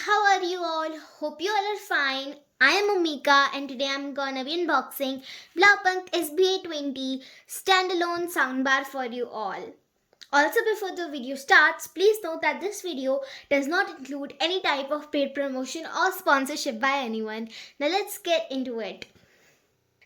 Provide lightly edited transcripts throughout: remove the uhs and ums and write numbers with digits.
how are you all? Hope you all are fine. I am Umika and today I'm gonna be unboxing Blaupunkt SBA20 Standalone Soundbar for you all. Also, before the video starts, please note that this video does not include any type of paid promotion or sponsorship by anyone. Now let's get into it.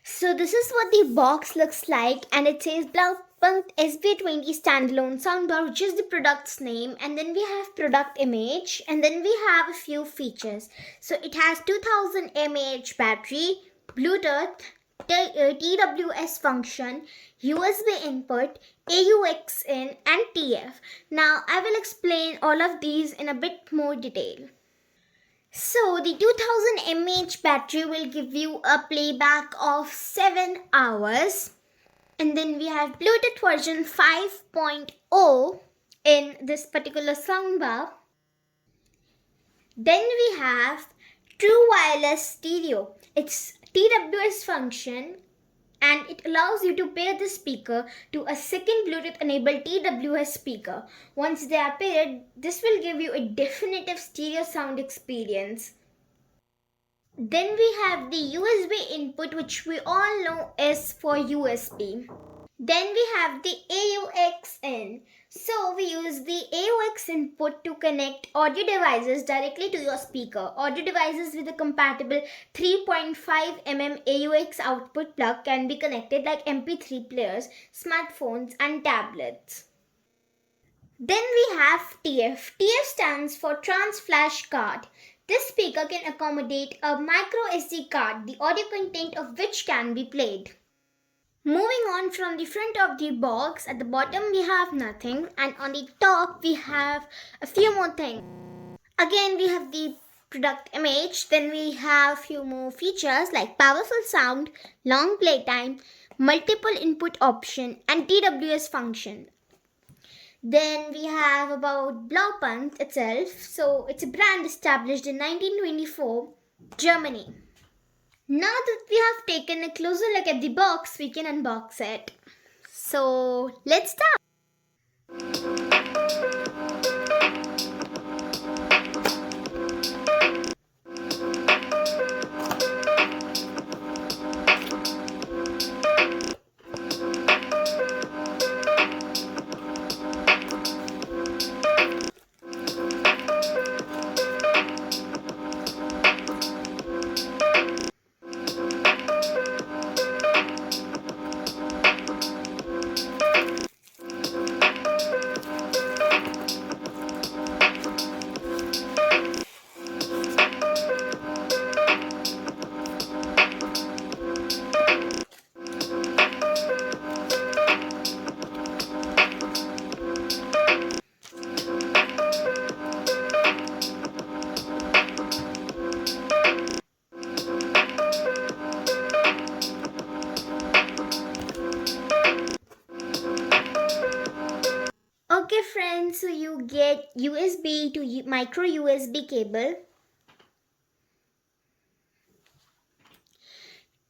So this is what the box looks like, and it says Blaupunkt SB20 Standalone Soundbar, which is the product's name, and then we have product image, and then we have a few features. So it has 2000 mAh battery, Bluetooth, TWS function, USB input, AUX in, and TF. Now I will explain all of these in a bit more detail. So the 2000 mAh battery will give you a playback of 7 hours, and then we have Bluetooth version 5.0 in this particular soundbar. Then we have true wireless stereo. It's TWS function, and it allows you to pair the speaker to a second Bluetooth enabled TWS speaker. Once they are paired, this will give you a definitive stereo sound experience. Then we have the USB input, which we all know is for USB. Then we have the AUX in. So we use the AUX input to connect audio devices directly to your speaker. Audio devices with a compatible 3.5 mm AUX output plug can be connected like MP3 players, smartphones and tablets. Then we have TF. TF stands for Trans Flash Card. This speaker can accommodate a micro SD card, the audio content of which can be played. Moving on from the front of the box, at the bottom we have nothing, and on the top we have a few more things. Again, we have the product image, then we have few more features like powerful sound, long playtime, multiple input option and TWS function. Then we have about Blaupunkt itself. So it's a brand established in 1924, Germany. Now that we have taken a closer look at the box, we can unbox it. So let's start. Okay friends, so you get USB to micro USB cable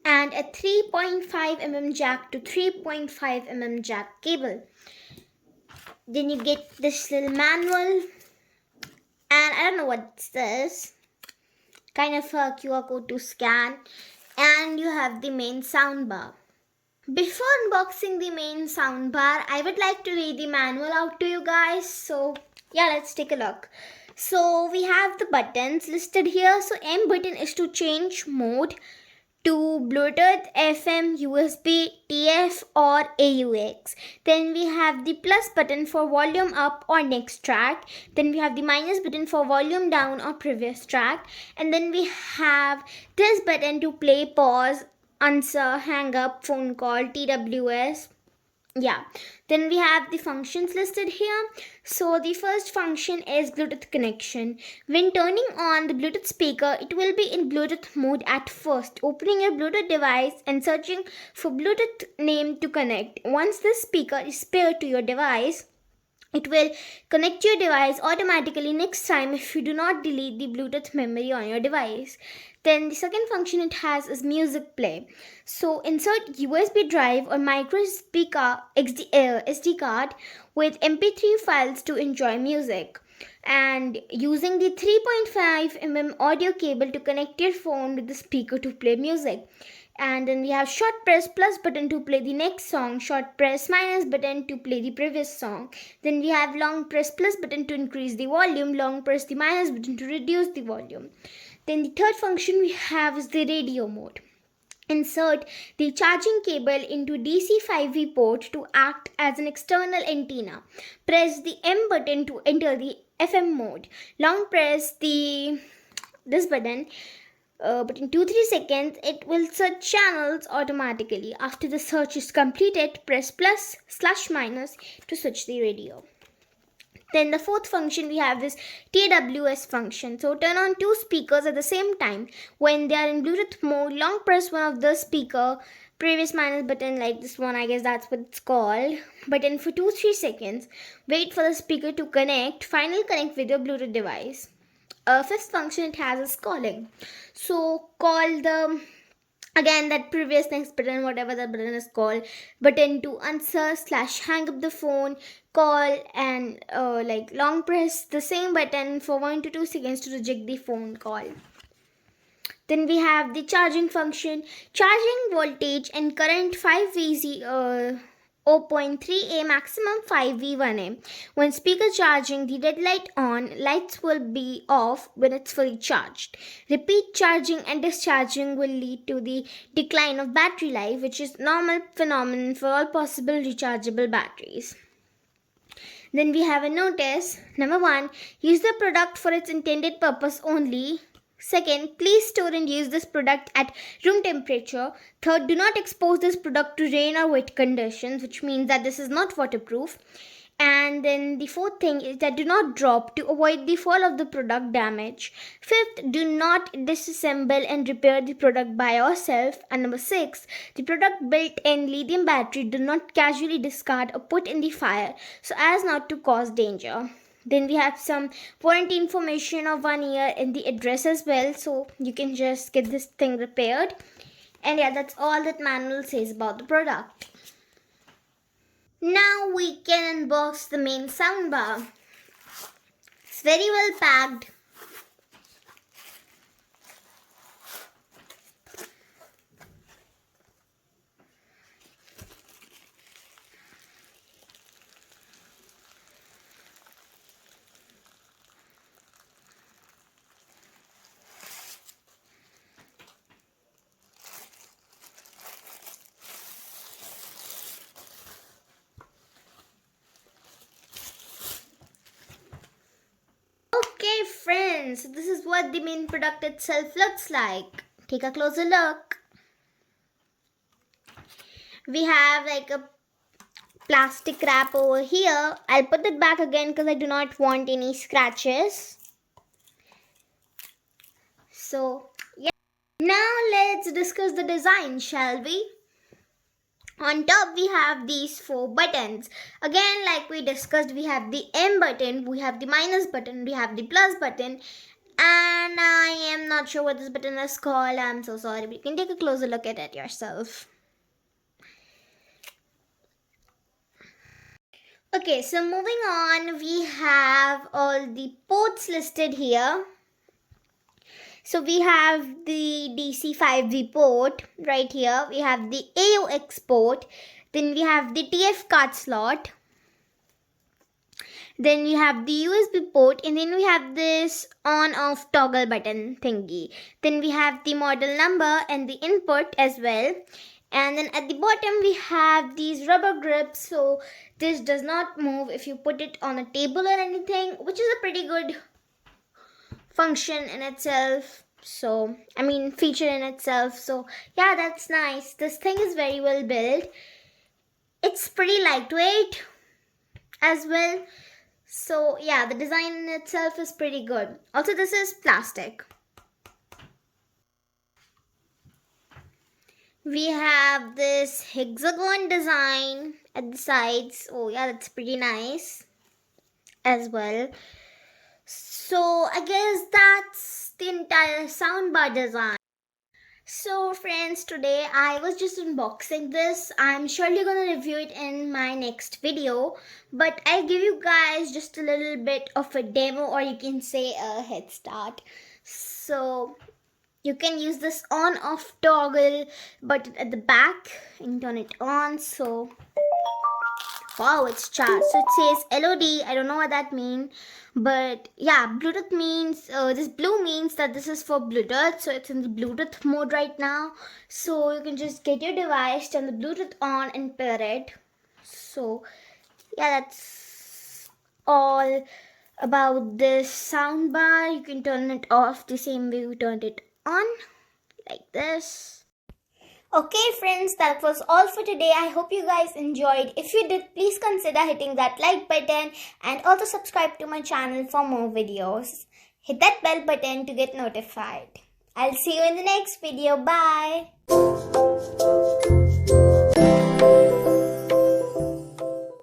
and a 3.5 mm jack to 3.5 mm jack cable. Then you get this little manual, and I don't know what's this, kind of a QR code to scan, and you have the main soundbar. Before unboxing the main soundbar, I would like to read the manual out to you guys. So yeah, let's take a look. So we have the buttons listed here. So M button is to change mode to Bluetooth, FM, USB, TF or AUX. Then we have the plus button for volume up or next track. Then we have the minus button for volume down or previous track. And then we have this button to play, pause, answer, hang up, phone call, TWS. Yeah, then we have the functions listed here. So the first function is Bluetooth connection. When turning on the Bluetooth speaker, it will be in Bluetooth mode at first. Opening your Bluetooth device and searching for Bluetooth name to connect. Once the speaker is paired to your device, it will connect your device automatically next time if you do not delete the Bluetooth memory on your device. Then the second function it has is music play. So insert USB drive or micro SD card with MP3 files to enjoy music. and using the 3.5 mm audio cable to connect your phone with the speaker to play music. And then we have short press plus button to play the next song, short press minus button to play the previous song. Then we have long press plus button to increase the volume, long press the minus button to reduce the volume. Then the third function we have is the radio mode. Insert the charging cable into DC 5V port to act as an external antenna. Press the M button to enter the FM mode. Long press this button, but in 2-3 seconds it will search channels automatically. After the search is completed, press plus/minus to switch the radio. Then the fourth function we have is TWS function. So turn on two speakers at the same time. When they are in Bluetooth mode, long press one of the speaker, previous minus button like this one, I guess that's what it's called, button for 2-3 seconds. Wait for the speaker to connect. Final connect with your Bluetooth device. Fifth function it has is calling. So call the again that previous next button, whatever the button is called, button to answer/hang up the phone, call, and like long press the same button for 1 to 2 seconds to reject the phone call. Then we have the charging function. Charging voltage and current 5V 0.3A, maximum 5V 1A. When speaker charging, the red light on, lights will be off when it's fully charged. Repeat charging and discharging will lead to the decline of battery life, which is normal phenomenon for all possible rechargeable batteries. Then we have a notice. Number 1, use the product for its intended purpose only. Second, please store and use this product at room temperature. Third, do not expose this product to rain or wet conditions, which means that this is not waterproof. And then the fourth thing is that do not drop to avoid the fall of the product damage. Fifth, do not disassemble and repair the product by yourself. And number 6, the product built-in lithium battery do not casually discard or put in the fire so as not to cause danger. Then we have some warranty information of 1 year in the address as well, so you can just get this thing repaired. And yeah, that's all that manual says about the product. Now we can unbox the main soundbar. It's very well packed. Okay friends, this is what the main product itself looks like. Take a closer look. We have like a plastic wrap over here. I'll put it back again because I do not want any scratches. So yeah. Now let's discuss the design, shall we? On top we have these 4 buttons. Again, like we discussed, we have the M button, we have the minus button, we have the plus button, and I am not sure what this button is called. I'm so sorry, but you can take a closer look at it yourself. Okay, so moving on, we have all the ports listed here. So we have the DC 5V port right here. We have the AUX port. Then we have the TF card slot. Then we have the USB port. And then we have this on-off toggle button thingy. Then we have the model number and the input as well. And then at the bottom we have these rubber grips. So this does not move if you put it on a table or anything, which is a pretty good function in itself. So feature in itself. So yeah, that's nice. This thing is very well built. It's pretty lightweight as well. So yeah, the design in itself is pretty good. Also, this is plastic. We have this hexagon design at the sides. Oh yeah, that's pretty nice as well. So I guess that's the entire soundbar design. So friends, today I was just unboxing this. I'm surely gonna review it in my next video, but I'll give you guys just a little bit of a demo, or you can say a head start. So you can use this on off toggle button at the back and turn it on. So wow, it's charged. So it says LOD. I don't know what that means. But yeah, Bluetooth means, this blue means that this is for Bluetooth. So it's in the Bluetooth mode right now. So you can just get your device, turn the Bluetooth on and pair it. So yeah, that's all about this soundbar. You can turn it off the same way we turned it on, like this. Okay friends, that was all for today. I hope you guys enjoyed. If you did, please consider hitting that like button and also subscribe to my channel for more videos. Hit that bell button to get notified. I'll see you in the next video. Bye.